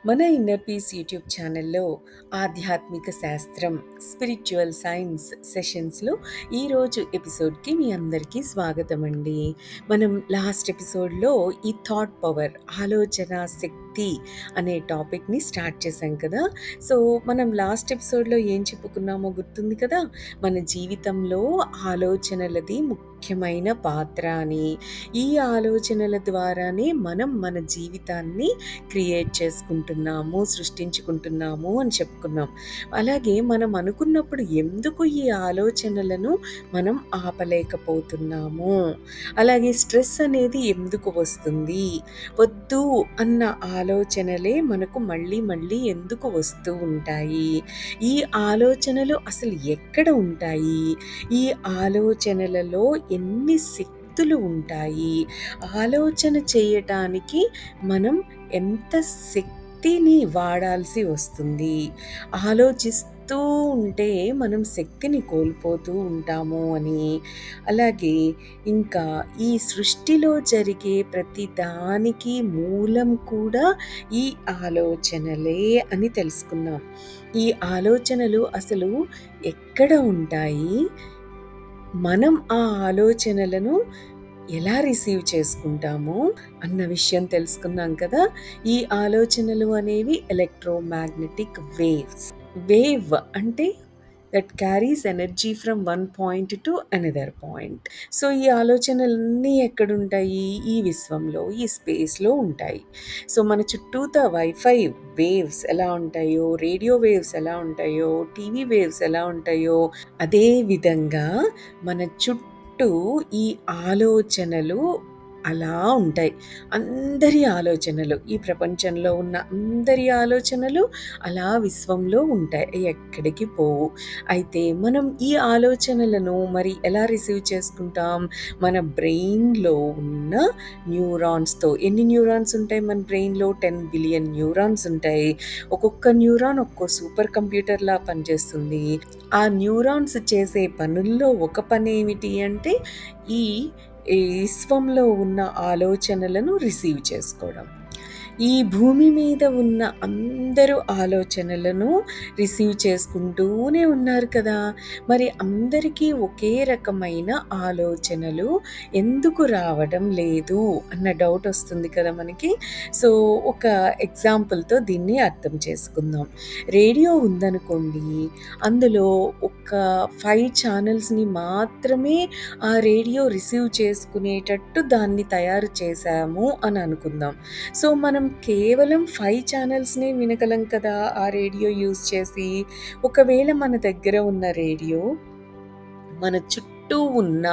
మన inner peace YouTube ఛానల్లో ఆధ్యాత్మిక శాస్త్రం స్పిరిచువల్ సైన్స్ సెషన్స్లో ఈరోజు ఎపిసోడ్కి మీ అందరికీ స్వాగతం అండి. మనం లాస్ట్ ఎపిసోడ్లో ఈ థాట్ పవర్, ఆలోచన శక్తి అనే టాపిక్ని స్టార్ట్ చేశాం కదా. సో మనం లాస్ట్ ఎపిసోడ్లో ఏం చెప్పుకున్నామో గుర్తుంది కదా. మన జీవితంలో ఆలోచనలది ముఖ్యమైన పాత్ర అని, ఈ ఆలోచనల ద్వారానే మనం మన జీవితాన్ని క్రియేట్ చేసుకుంటున్నాము, సృష్టించుకుంటున్నాము అని చెప్పుకున్నాం. అలాగే మనం అనుకున్నప్పుడు ఎందుకు ఈ ఆలోచనలను మనం ఆపలేకపోతున్నాము, అలాగే స్ట్రెస్ అనేది ఎందుకు వస్తుంది, వద్దు అన్న ఆలోచనలే మనకు మళ్ళీ మళ్ళీ ఎందుకు వస్తూ ఉంటాయి, ఈ ఆలోచనలు అసలు ఎక్కడ ఉంటాయి, ఈ ఆలోచనలలో ఎన్ని శక్తులు ఉంటాయి, ఆలోచన చేయటానికి మనం ఎంత శక్తిని వాడాల్సి వస్తుంది, ఆలోచిస్తూ ఉంటే మనం శక్తిని కోల్పోతూ ఉంటాము అని, అలాగే ఇంకా ఈ సృష్టిలో జరిగే ప్రతి దానికి మూలం కూడా ఈ ఆలోచనలే అని తెలుసుకున్నాం. ఈ ఆలోచనలు అసలు ఎక్కడ ఉంటాయి, మనం ఆ ఆలోచనలను ఎలా రిసీవ్ చేసుకుంటాము అన్న విషయం తెలుసుకున్నాం కదా. ఈ ఆలోచనలు అనేవి ఎలక్ట్రోమాగ్నెటిక్ వేవ్స్. వేవ్ అంటే that carries energy from one point to another point. So ఈ ఆలోచనలన్నీ ఎక్కడుంటాయి, ఈ విశ్వంలో, ఈ స్పేస్లో ఉంటాయి. సో మన చుట్టూతా వైఫై వేవ్స్ ఎలా ఉంటాయో, రేడియో వేవ్స్ ఎలా ఉంటాయో, టీవీ వేవ్స్ ఎలా ఉంటాయో, అదే విధంగా మన చుట్టూ ఈ ఆలోచనలు అలా ఉంటాయి. అందరి ఆలోచనలు, ఈ ప్రపంచంలో ఉన్న అందరి ఆలోచనలు అలా విశ్వంలో ఉంటాయి, ఎక్కడికి పోవు. అయితే మనం ఈ ఆలోచనలను మరి ఎలా రిసీవ్ చేసుకుంటాం, మన బ్రెయిన్లో ఉన్న న్యూరాన్స్తో. ఎన్ని న్యూరాన్స్ ఉంటాయి మన బ్రెయిన్లో? 10 బిలియన్ న్యూరాన్స్ ఉంటాయి. ఒక్కొక్క న్యూరాన్ ఒక్కో సూపర్ కంప్యూటర్లా పనిచేస్తుంది. ఆ న్యూరాన్స్ చేసే పనుల్లో ఒక పని ఏమిటి అంటే ఈ విశ్వంలో ఉన్న ఆలోచనలను రిసీవ్ చేసుకోవడం. ఈ భూమి మీద ఉన్న అందరూ ఆలోచనలను రిసీవ్ చేసుకుంటూనే ఉన్నారు కదా. మరి అందరికీ ఒకే రకమైన ఆలోచనలు ఎందుకు రావడం లేదు అన్న డౌట్ వస్తుంది కదా మనకి. సో ఒక ఎగ్జాంపుల్తో దీన్ని అర్థం చేసుకుందాం. రేడియో ఉందనుకోండి, అందులో ఒక 5 ఛానల్స్ని మాత్రమే ఆ రేడియో రిసీవ్ చేసుకునేటట్టు దాన్ని తయారు చేశాము అని అనుకుందాం. సో మనం కేవలం 5 ఛానల్స్నే వినగలం కదా ఆ రేడియో యూజ్ చేసి. ఒకవేళ మన దగ్గర ఉన్న రేడియో మన చుట్టూ ఉన్న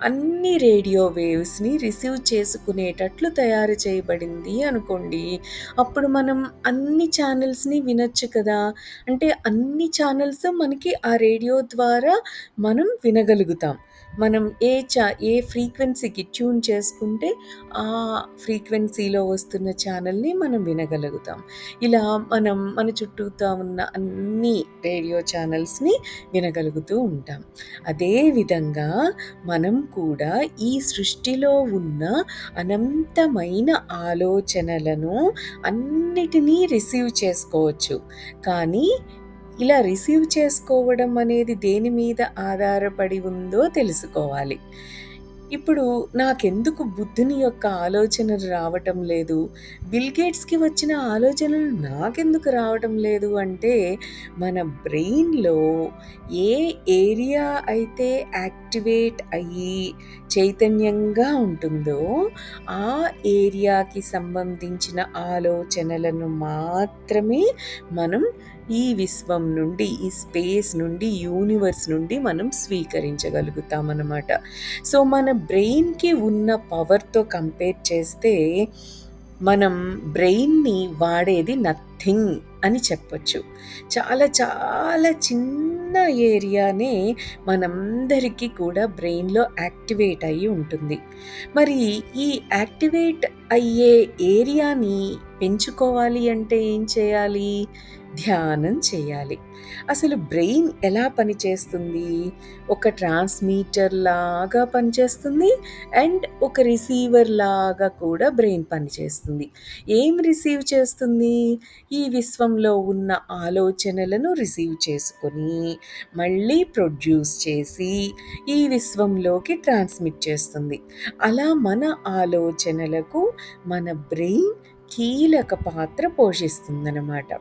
అన్ని రేడియో వేవ్స్ని రిసీవ్ చేసుకునేటట్లు తయారు చేయబడింది అనుకోండి, అప్పుడు మనం అన్ని ఛానల్స్ని వినొచ్చు కదా. అంటే అన్ని ఛానల్స్ మనకి ఆ రేడియో ద్వారా మనం వినగలుగుతాం. మనం ఏ ఫ్రీక్వెన్సీకి ట్యూన్ చేసుకుంటే ఆ ఫ్రీక్వెన్సీలో వస్తున్న ఛానల్ని మనం వినగలుగుతాం. ఇలా మనం మన చుట్టూతా ఉన్న అన్ని రేడియో ఛానల్స్ని వినగలుగుతూ ఉంటాం. అదే విధంగా మనం కూడా ఈ సృష్టిలో ఉన్న అనంతమైన ఆలోచనలను అన్నిటినీ రిసీవ్ చేసుకోవచ్చు. కానీ ఇలా రిసీవ్ చేసుకోవడం అనేది దేని మీద ఆధారపడి ఉందో తెలుసుకోవాలి. ఇప్పుడు నాకెందుకు బుద్ధుని యొక్క ఆలోచనలు రావటం లేదు, బిల్ గేట్స్కి వచ్చిన ఆలోచనలు నాకెందుకు రావటం లేదు అంటే, మన బ్రెయిన్లో ఏ ఏరియా అయితే యాక్టివేట్ అయ్యి చైతన్యంగా ఉంటుందో ఆ ఏరియాకి సంబంధించిన ఆలోచనలను మాత్రమే మనం ఈ విశ్వం నుండి, ఈ స్పేస్ నుండి, యూనివర్స్ నుండి మనం స్వీకరించగలుగుతాం అన్నమాట. సో మన బ్రెయిన్కి ఉన్న పవర్తో కంపేర్ చేస్తే మనం బ్రెయిన్ని వాడేది నథింగ్ అని చెప్పొచ్చు. చాలా చాలా చిన్న ఏరియానే మనందరికీ కూడా బ్రెయిన్లో యాక్టివేట్ అయ్యి ఉంటుంది. మరి ఈ యాక్టివేట్ అయ్యే ఏరియాని పెంచుకోవాలి అంటే ఏం చేయాలి? ధ్యానం చేయాలి. అసలు బ్రెయిన్ ఎలా పనిచేస్తుంది? ఒక ట్రాన్స్‌మీటర్ లాగా పనిచేస్తుంది. అండ్ ఒక రిసీవర్ లాగా కూడా బ్రెయిన్ పనిచేస్తుంది. ఏం రిసీవ్ చేస్తుంది? ఈ విశ్వంలో ఉన్న ఆలోచనలను రిసీవ్ చేసుకొని, మళ్ళీ ప్రొడ్యూస్ చేసి, ఈ విశ్వంలోకి ట్రాన్స్మిట్ చేస్తుంది. అలా మన ఆలోచనలకు మన బ్రెయిన్ కీలక పాత్ర పోషిస్తుందన్నమాట.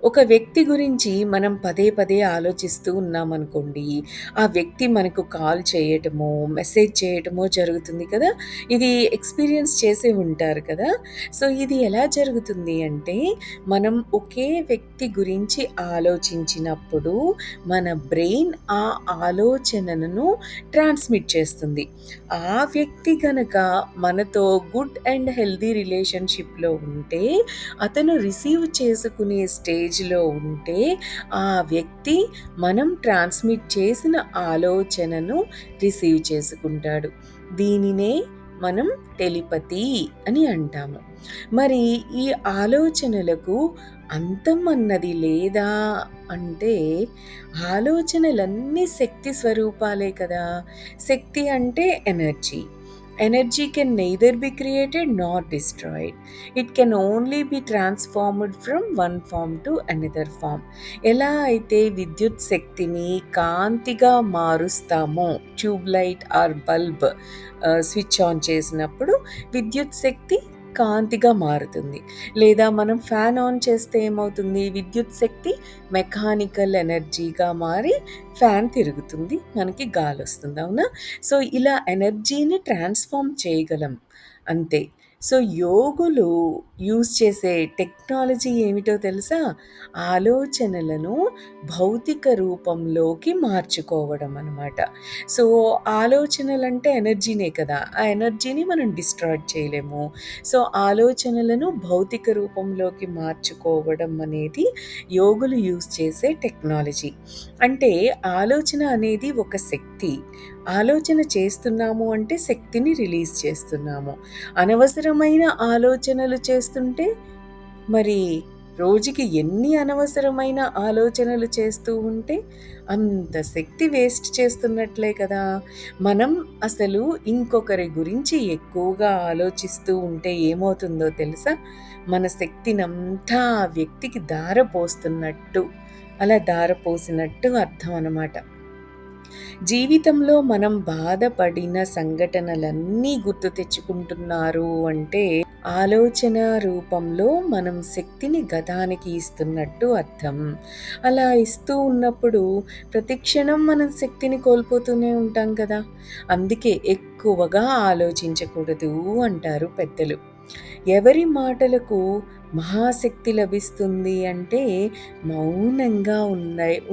ఒక వ్యక్తి గురించి మనం పదే పదే ఆలోచిస్తూ ఉన్నామనుకోండి, ఆ వ్యక్తి మనకు కాల్ చేయటమో, మెసేజ్ చేయటమో జరుగుతుంది కదా! ఇది ఎక్స్‌పీరియన్స్ చేసే ఉంటారు కదా! సో, ఇది ఎలా జరుగుతుంది అంటే, మనం ఒకే వ్యక్తి గురించి ఆలోచించినప్పుడు, మన బ్రెయిన్ ఆ ఆలోచనలను ట్రాన్స్మిట్ చేస్తుంది. ఆ వ్యక్తి గనక మనతో గుడ్ అండ్ హెల్తీ రిలేషన్‌షిప్‌లో ఉంటే, అతను రిసీవ్ చేసుకునే స్టేజ్‌లో ఉంటే, ఆ వ్యక్తి మనం ట్రాన్స్మిట్ చేసిన ఆలోచనను రిసీవ్ చేసుకుంటాడు. దీనినే మనం టెలిపతి అని అంటాము. మరి ఈ ఆలోచనలకు అంతం అన్నది లేదా అంటే, ఆలోచనలన్నీ శక్తి స్వరూపాలే కదా! శక్తి అంటే energy. Energy can neither be created nor destroyed. It can only be transformed from one form to another form. ఎలా అయితే విద్యుత్ శక్తిని కాంతిగా మారుస్తామో, tube light or bulb switch on చేసినప్పుడు విద్యుత్ శక్తి కాంతిగా మారుతుంది. లేదా మనం ఫ్యాన్ ఆన్ చేస్తే ఏమవుతుంది? విద్యుత్ శక్తి మెకానికల్ ఎనర్జీగా మారి ఫ్యాన్ తిరుగుతుంది. మనకి గాలొస్తుంది. అవునా? సో, ఇలా ఎనర్జీని ట్రాన్స్ఫార్మ్ చేయగలం అంతే. సో, యోగులు యూజ్ చేసే టెక్నాలజీ ఏమిటో తెలుసా? ఆలోచనలను భౌతిక రూపంలోకి మార్చుకోవడం అనమాట. సో, ఆలోచనలంటే ఎనర్జీనే కదా! ఆ ఎనర్జీని మనం డిస్ట్రాయ్ చేయలేము. సో, ఆలోచనలను భౌతిక రూపంలోకి మార్చుకోవడం అనేది యోగులు యూజ్ చేసే టెక్నాలజీ. అంటే ఆలోచన అనేది ఒక శక్తి. ఆలోచన చేస్తున్నాము అంటే శక్తిని రిలీజ్ చేస్తున్నాము. అనవసరమైన ఆలోచనలు చేస్తుంటే మరి రోజుకి ఎన్ని అనవసరమైన ఆలోచనలు చేస్తూ ఉంటే అంత శక్తి వేస్ట్ చేస్తున్నట్లే కదా! మనం అసలు ఇంకొకరి గురించి ఎక్కువగా ఆలోచిస్తూ ఉంటే ఏమవుతుందో తెలుసా? మన శక్తినంతా ఆ వ్యక్తికి ధారపోస్తున్నట్టు, అలా ధారపోసినట్టు అర్థం అనమాట. జీవితంలో మనం బాధపడిన సంఘటనలన్నీ గుర్తు తెచ్చుకుంటున్నారు అంటే, ఆలోచన రూపంలో మనం శక్తిని గతానికి ఇస్తున్నట్టు అర్థం. అలా ఇస్తూ ఉన్నప్పుడు ప్రతి క్షణం మనం శక్తిని కోల్పోతూనే ఉంటాం కదా! అందుకే ఎక్కువగా ఆలోచించకూడదు అంటారు పెద్దలు. ఎవరి మాటలకు మహాశక్తి లభిస్తుంది అంటే, మౌనంగా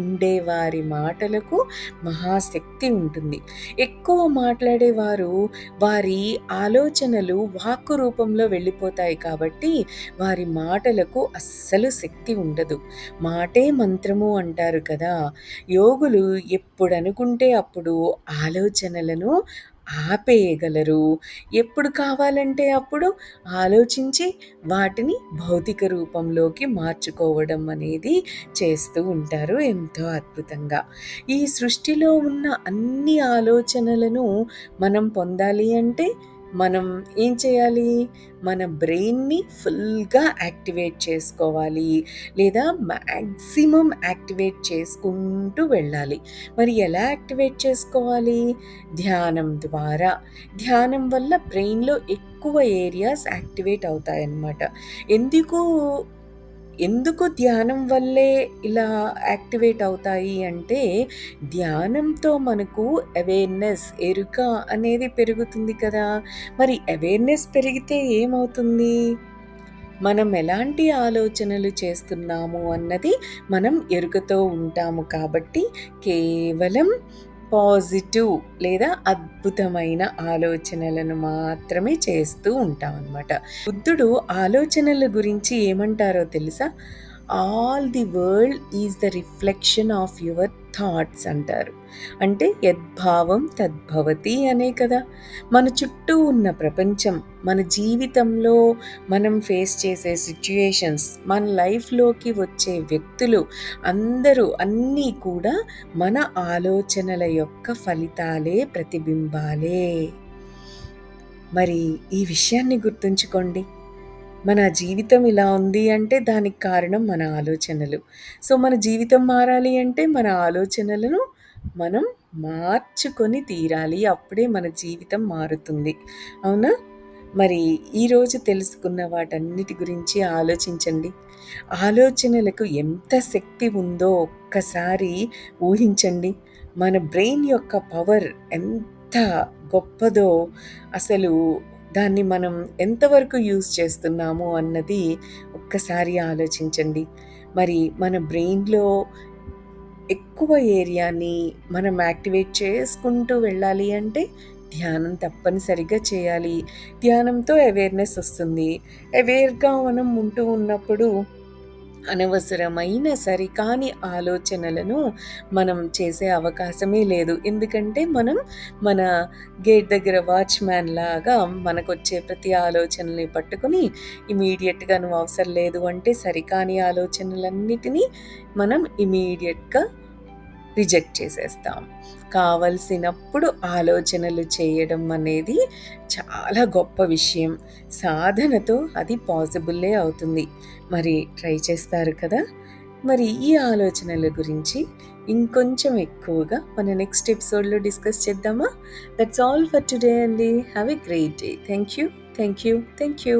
ఉండేవారి మాటలకు మహాశక్తి ఉంటుంది. ఎక్కువ మాట్లాడేవారు వారి ఆలోచనలు వాక్కు రూపంలో వెళ్ళిపోతాయి కాబట్టి వారి మాటలకు అస్సలు శక్తి ఉండదు. మాటే మంత్రము అంటారు కదా! యోగులు ఎప్పుడనుకుంటే అప్పుడు ఆలోచనలను ఆపేయగలరు. ఎప్పుడు కావాలంటే అప్పుడు ఆలోచించి వాటిని భౌతిక రూపంలోకి మార్చుకోవడం అనేది చేస్తూ ఉంటారు ఎంతో అద్భుతంగా. ఈ సృష్టిలో ఉన్న అన్ని ఆలోచనలను మనం పొందాలి అంటే మనం ఏం చేయాలి? మన బ్రెయిన్‌ని ఫుల్‌గా యాక్టివేట్ చేసుకోవాలి. లేదా మాక్సిమం యాక్టివేట్ చేసుకుంటూ వెళ్ళాలి. మరి ఎలా యాక్టివేట్ చేసుకోవాలి? ధ్యానం ద్వారా. ధ్యానం వల్ల బ్రెయిన్‌లో ఎక్కువ ఏరియాస్ యాక్టివేట్ అవుతాయన్నమాట. ఎందుకు ఎందుకు ధ్యానం వల్లే ఇలా యాక్టివేట్ అవుతాయి అంటే, ధ్యానంతో మనకు అవేర్‌నెస్, ఎరుక అనేది పెరుగుతుంది కదా! మరి అవేర్‌నెస్ పెరిగితే ఏమవుతుంది? మనం ఎలాంటి ఆలోచనలు చేస్తున్నాము అన్నది మనం ఎరుకతో ఉంటాము కాబట్టి, కేవలం పాజిటివ్ లేదా అద్భుతమైన ఆలోచనలను మాత్రమే చేస్తూ ఉంటామనమాట. బుద్ధుడు ఆలోచనల గురించి ఏమంటారో తెలుసా? All the world is the reflection of your thoughts అంటారు. అంటే యద్భావం తద్భవతి అనే కదా. మన చుట్టూ ఉన్న ప్రపంచం, మన జీవితంలో మనం ఫేస్ చేసే సిట్యుయేషన్స్, మన లైఫ్‌లోకి వచ్చే వ్యక్తులు అందరూ అన్నీ కూడా మన ఆలోచనల యొక్క ఫలితాలే, ప్రతిబింబాలే. మరి ఈ విషయాన్ని గుర్తుంచుకోండి. మన జీవితం ఇలా ఉంది అంటే దానికి కారణం మన ఆలోచనలు. సో, మన జీవితం మారాలి అంటే మన ఆలోచనలను మనం మార్చుకొని తీరాలి. అప్పుడే మన జీవితం మారుతుంది. అవునా? మరి ఈరోజు తెలుసుకున్న వాటన్నిటి గురించి ఆలోచించండి. ఆలోచనలకు ఎంత శక్తి ఉందో ఒక్కసారి ఊహించండి. మన బ్రెయిన్ యొక్క పవర్ ఎంత గొప్పదో అసలు దాన్ని మనం ఎంతవరకు యూజ్ చేస్తున్నాము అన్నది ఒక్కసారి ఆలోచించండి. మరి మన బ్రెయిన్‌లో ఎక్కువ ఏరియాని మనం యాక్టివేట్ చేసుకుంటూ వెళ్ళాలి అంటే ధ్యానం తప్పనిసరిగా చేయాలి. ధ్యానంతో అవేర్‌నెస్ వస్తుంది. అవేర్‌గా మనం ఉంటూ ఉన్నప్పుడు అనవసరమైన సరికాని ఆలోచనలను మనం చేసే అవకాశమే లేదు. ఎందుకంటే మనం మన గేట్ దగ్గర వాచ్‌మ్యాన్ లాగా మనకొచ్చే ప్రతి ఆలోచనని పట్టుకొని ఇమ్మీడియేట్‌గా నువ్వు అవసరం లేదు అంటే సరికాని ఆలోచనలన్నిటినీ మనం ఇమ్మీడియేట్‌గా రిజెక్ట్ చేసేస్తాం. కావలసినప్పుడు ఆలోచనలు చేయడం అనేది చాలా గొప్ప విషయం. సాధనతో అది పాసిబులే అవుతుంది. మరి ట్రై చేస్తారు కదా! మరి ఈ ఆలోచనల గురించి ఇంకొంచెం ఎక్కువగా మన నెక్స్ట్ ఎపిసోడ్‌లో డిస్కస్ చేద్దామా? దట్స్ ఆల్ ఫర్ టుడే అండి. Have a great day. Thank you. Thank you. Thank you.